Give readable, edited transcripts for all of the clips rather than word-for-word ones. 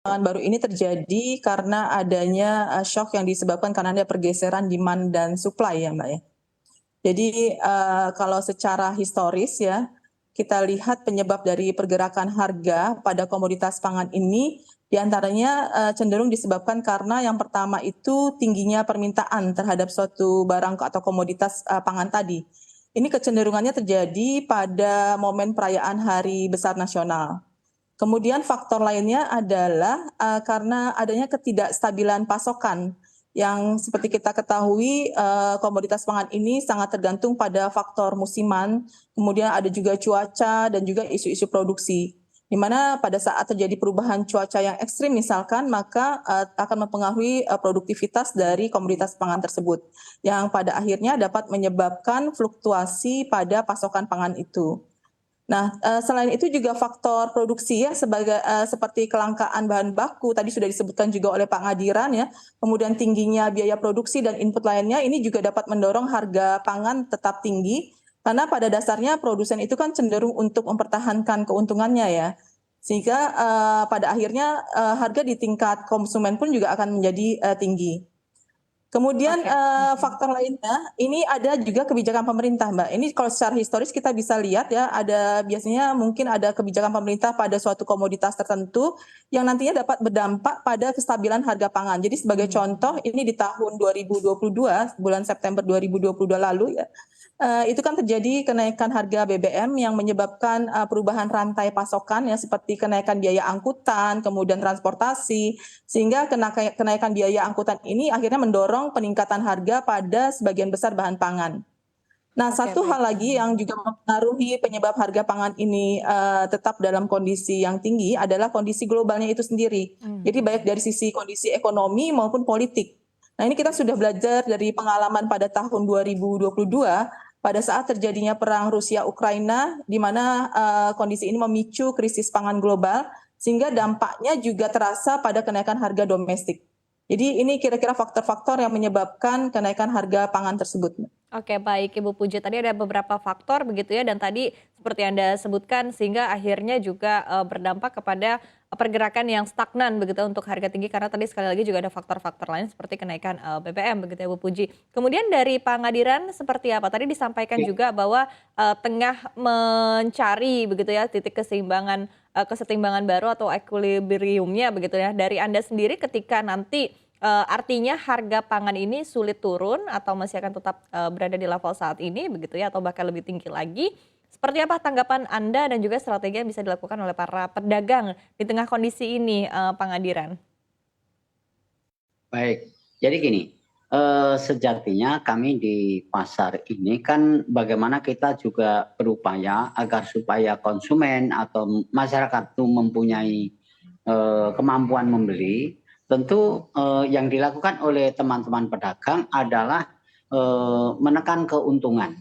Perkembangan baru ini terjadi karena adanya syok yang disebabkan karena ada pergeseran demand dan supply ya Mbak ya. Jadi kalau secara historis ya, kita lihat penyebab dari pergerakan harga pada komoditas pangan ini diantaranya cenderung disebabkan karena yang pertama itu tingginya permintaan terhadap suatu barang atau komoditas pangan tadi. Ini kecenderungannya terjadi pada momen perayaan Hari Besar Nasional. Kemudian faktor lainnya adalah karena adanya ketidakstabilan pasokan yang seperti kita ketahui komoditas pangan ini sangat tergantung pada faktor musiman, kemudian ada juga cuaca dan juga isu-isu produksi. Di mana pada saat terjadi perubahan cuaca yang ekstrim misalkan, maka akan mempengaruhi produktivitas dari komoditas pangan tersebut, yang pada akhirnya dapat menyebabkan fluktuasi pada pasokan pangan itu. Nah, selain itu juga faktor produksi ya seperti kelangkaan bahan baku tadi sudah disebutkan juga oleh Pak Ngadiran ya, kemudian tingginya biaya produksi dan input lainnya ini juga dapat mendorong harga pangan tetap tinggi, karena pada dasarnya produsen itu kan cenderung untuk mempertahankan keuntungannya ya. Sehingga pada akhirnya harga di tingkat konsumen pun juga akan menjadi tinggi. Kemudian faktor lainnya, ini ada juga kebijakan pemerintah, Mbak. Ini kalau secara historis kita bisa lihat ya, ada biasanya mungkin ada kebijakan pemerintah pada suatu komoditas tertentu yang nantinya dapat berdampak pada kestabilan harga pangan. Jadi sebagai contoh, ini di tahun 2022, bulan September 2022 lalu ya, itu kan terjadi kenaikan harga BBM yang menyebabkan perubahan rantai pasokan ya, seperti kenaikan biaya angkutan, kemudian transportasi, sehingga kenaikan biaya angkutan ini akhirnya mendorong peningkatan harga pada sebagian besar bahan pangan. Nah, satu hal lagi yang juga mempengaruhi penyebab harga pangan ini tetap dalam kondisi yang tinggi adalah kondisi globalnya itu sendiri. Jadi baik dari sisi kondisi ekonomi maupun politik. Nah, ini kita sudah belajar dari pengalaman pada tahun 2022 pada saat terjadinya perang Rusia-Ukraina, di mana kondisi ini memicu krisis pangan global, sehingga dampaknya juga terasa pada kenaikan harga domestik. Jadi ini kira-kira faktor-faktor yang menyebabkan kenaikan harga pangan tersebut. Oke, baik Ibu Puji. Tadi ada beberapa faktor begitu ya, dan tadi seperti Anda sebutkan sehingga akhirnya juga berdampak kepada pergerakan yang stagnan begitu untuk harga tinggi, karena tadi sekali lagi juga ada faktor-faktor lain seperti kenaikan BBM begitu ya Bu Puji. Kemudian dari Pak Ngadiran seperti apa? Tadi disampaikan juga bahwa tengah mencari begitu ya titik keseimbangan kesetimbangan baru atau equilibriumnya begitu ya. Dari Anda sendiri ketika nanti artinya harga pangan ini sulit turun atau masih akan tetap berada di level saat ini begitu ya, atau bahkan lebih tinggi lagi. Seperti apa tanggapan Anda dan juga strategi yang bisa dilakukan oleh para pedagang di tengah kondisi ini, Pak Ngadiran? Baik, jadi gini, sejatinya kami di pasar ini kan bagaimana kita juga berupaya agar supaya konsumen atau masyarakat itu mempunyai kemampuan membeli. Tentu yang dilakukan oleh teman-teman pedagang adalah menekan keuntungan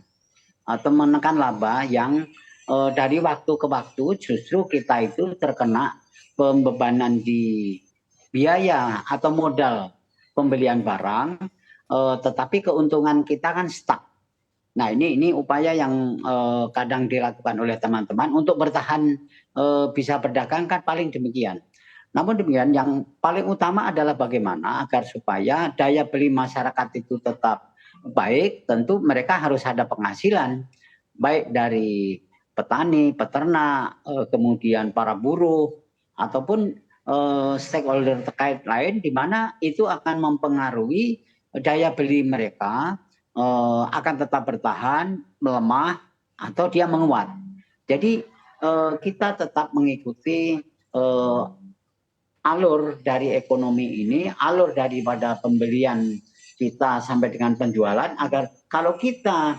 atau menekan laba yang dari waktu ke waktu justru kita itu terkena pembebanan di biaya atau modal pembelian barang, tetapi keuntungan kita kan stuck. Nah ini upaya yang kadang dilakukan oleh teman-teman untuk bertahan bisa berdagang kan paling demikian. Namun demikian yang paling utama adalah bagaimana agar supaya daya beli masyarakat itu tetap baik, tentu mereka harus ada penghasilan baik dari petani, peternak, kemudian para buruh ataupun stakeholder terkait lain, di mana itu akan mempengaruhi daya beli mereka akan tetap bertahan, melemah atau dia menguat. Jadi kita tetap mengikuti alur dari ekonomi ini, alur daripada pembelian kita sampai dengan penjualan, agar kalau kita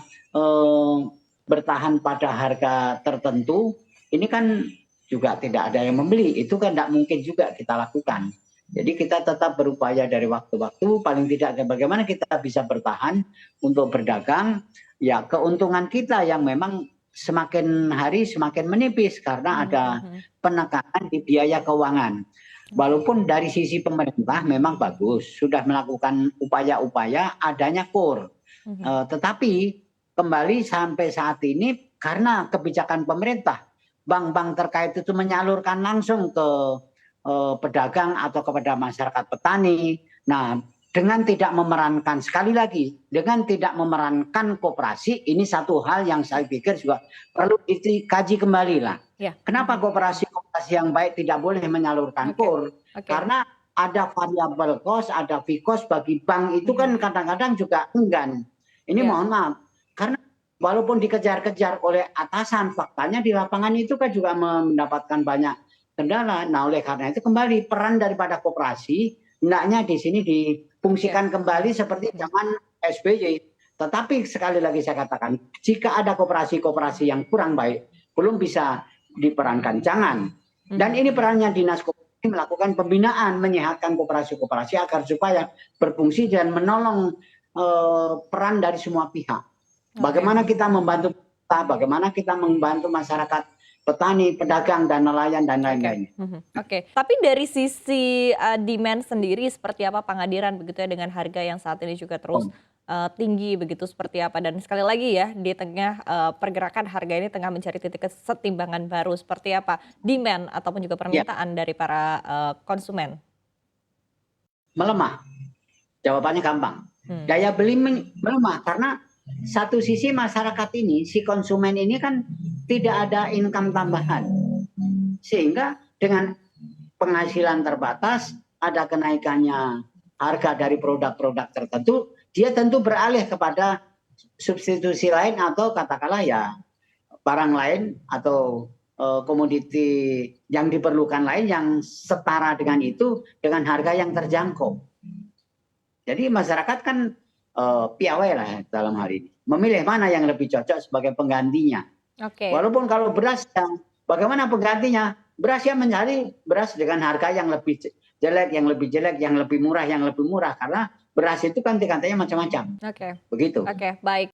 bertahan pada harga tertentu, ini kan juga tidak ada yang membeli, itu kan tidak mungkin juga kita lakukan. Jadi kita tetap berupaya dari waktu-waktu, paling tidak bagaimana kita bisa bertahan untuk berdagang, ya keuntungan kita yang memang semakin hari semakin menipis karena ada penekanan di biaya keuangan. Walaupun dari sisi pemerintah memang bagus, sudah melakukan upaya-upaya adanya KUR. Tetapi kembali sampai saat ini karena kebijakan pemerintah, bank-bank terkait itu menyalurkan langsung ke pedagang atau kepada masyarakat petani. Nah, dengan tidak memerankan, sekali lagi, dengan tidak memerankan koperasi, ini satu hal yang saya pikir juga perlu dikaji kembali lah. Ya. Kenapa koperasi-koperasi yang baik tidak boleh menyalurkan KUR? Karena ada variabel cost, ada fee cost bagi bank itu kan kadang-kadang juga enggan. Ini mohon maaf, karena walaupun dikejar-kejar oleh atasan, faktanya di lapangan itu kan juga mendapatkan banyak kendala. Nah, oleh karena itu kembali peran daripada koperasi hendaknya di sini difungsikan kembali seperti zaman SBY. Tetapi sekali lagi saya katakan, jika ada koperasi-koperasi yang kurang baik, belum bisa diperankan, jangan. Dan ini perannya Dinas Koperasi melakukan pembinaan, menyehatkan koperasi-koperasi agar supaya berfungsi dan menolong peran dari semua pihak. Bagaimana kita membantu, bagaimana kita membantu masyarakat, petani, pedagang, dan nelayan, dan lain-lain. Oke. Tapi dari sisi demand sendiri seperti apa penghadiran begitu ya dengan harga yang saat ini juga terus tinggi begitu seperti apa, dan sekali lagi ya di tengah pergerakan harga ini tengah mencari titik kesetimbangan baru, seperti apa demand ataupun juga permintaan dari para konsumen? Melemah. Jawabannya gampang. Daya beli melemah karena satu sisi masyarakat ini, si konsumen ini kan tidak ada income tambahan. Sehingga dengan penghasilan terbatas, ada kenaikannya harga dari produk-produk tertentu, dia tentu beralih kepada substitusi lain atau katakanlah ya barang lain atau komoditi yang diperlukan lain yang setara dengan itu dengan harga yang terjangkau. Jadi masyarakat kan piawai lah dalam hal ini. Memilih mana yang lebih cocok sebagai penggantinya. Walaupun kalau beras yang bagaimana penggantinya? Beras yang mencari beras dengan harga yang lebih jelek, yang lebih jelek, yang lebih murah, yang lebih murah. Karena beras itu kan tingkatannya macam-macam. Begitu. Baik.